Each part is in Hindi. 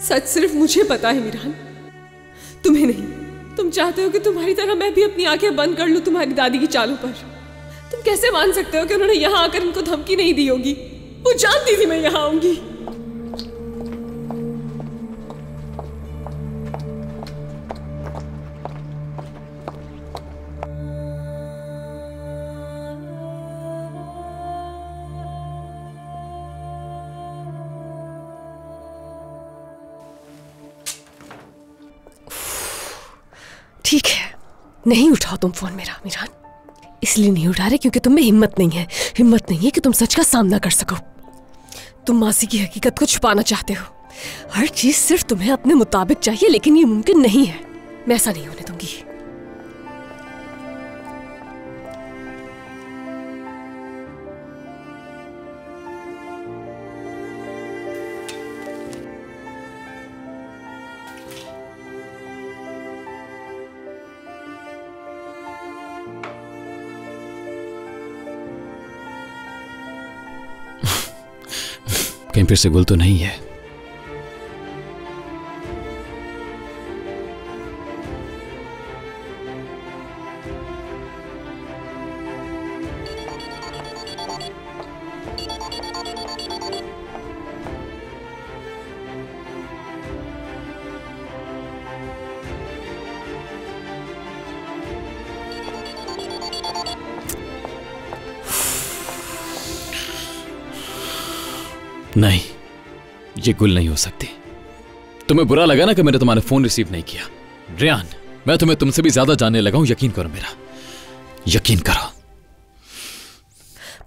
सच सिर्फ मुझे पता है मीरान, तुम्हें नहीं। तुम चाहते हो कि तुम्हारी तरह मैं भी अपनी आंखें बंद कर लूं तुम्हारी दादी की चालों पर। तुम कैसे मान सकते हो कि उन्होंने यहाँ आकर इनको धमकी नहीं दी होगी? वो जानती थी मैं यहाँ आऊंगी। ठीक है, नहीं उठाओ तुम फोन मेरा मीरान। इसलिए नहीं उठा रहे क्योंकि तुम में हिम्मत नहीं है। हिम्मत नहीं है कि तुम सच का सामना कर सको। तुम मासी की हकीकत को छुपाना चाहते हो। हर चीज सिर्फ तुम्हें अपने मुताबिक चाहिए, लेकिन ये मुमकिन नहीं है। मैं ऐसा नहीं होने दूंगी। कहीं फिर से गुल तो नहीं है? नहीं, ये गुल नहीं हो सकती। तुम्हें बुरा लगा ना कि मैंने तुम्हारा फोन रिसीव नहीं किया? रेयान, मैं तुम्हें तुमसे भी ज्यादा जानने लगा हूं, यकीन करो मेरा, यकीन करो।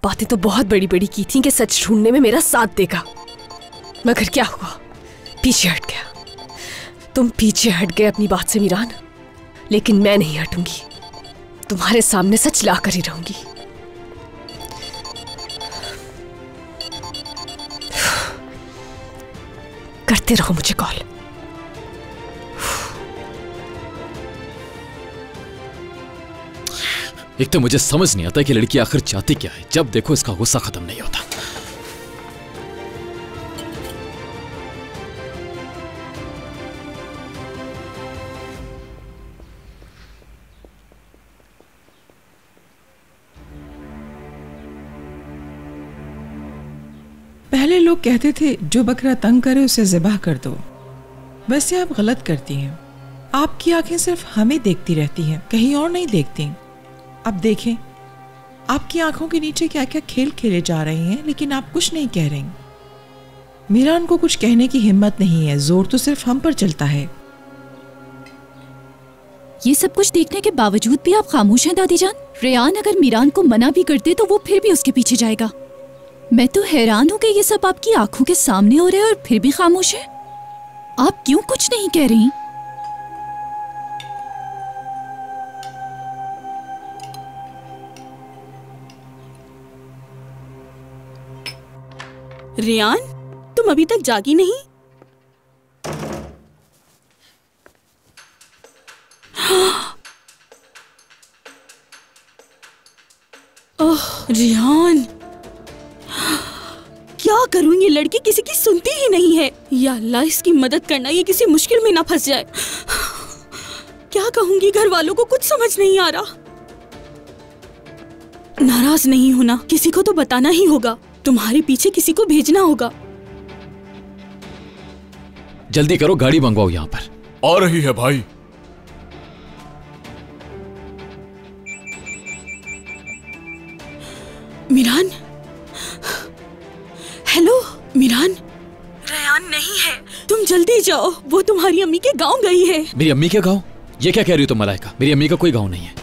बातें तो बहुत बड़ी बड़ी की थी कि सच ढूंढने में मेरा साथ देगा, मगर क्या हुआ? पीछे हट गया। तुम पीछे हट गए अपनी बात से मीरान, लेकिन मैं नहीं हटूंगी। तुम्हारे सामने सच ला कर ही रहूंगी। करते रहो मुझे कॉल। एक तो मुझे समझ नहीं आता कि लड़की आखिर चाहती क्या है। जब देखो इसका गुस्सा खत्म नहीं होता। पहले लोग कहते थे जो बकरा तंग करे उसे ज़िबह कर दो। वैसे आप गलत करती हैं। आपकी आंखें सिर्फ हमें देखती रहती हैं, कहीं और नहीं देखती। अब देखें, आपकी आंखों के नीचे क्या क्या खेल खेले जा रहे हैं, लेकिन आप कुछ नहीं कह रही। मीरान को कुछ कहने की हिम्मत नहीं है, जोर तो सिर्फ हम पर चलता है। ये सब कुछ देखने के बावजूद भी आप खामोश हैं दादी जान। रेयान अगर मीरान को मना भी करते तो वो फिर भी उसके पीछे जाएगा। मैं तो हैरान हूँ कि ये सब आपकी आंखों के सामने हो रहे हैं और फिर भी खामोश है। आप क्यों कुछ नहीं कह रही? रेयान, तुम अभी तक जागी नहीं? ओह रेयान, क्या करूं? ये लड़की किसी की सुनती ही नहीं है। या अल्लाह, इसकी मदद करना, ये किसी मुश्किल में ना फंस जाए। क्या कहूंगी घर वालों को, कुछ समझ नहीं आ रहा। नाराज नहीं होना, किसी को तो बताना ही होगा। तुम्हारे पीछे किसी को भेजना होगा। जल्दी करो, गाड़ी मंगवाओ यहाँ पर। आ रही है भाई। मीरान, हेलो मीरान। रेयान नहीं है, तुम जल्दी जाओ, वो तुम्हारी अम्मी के गांव गई है। मेरी अम्मी के गांव? ये क्या कह रही हो तुम मलाइका? मेरी अम्मी का कोई गांव नहीं है।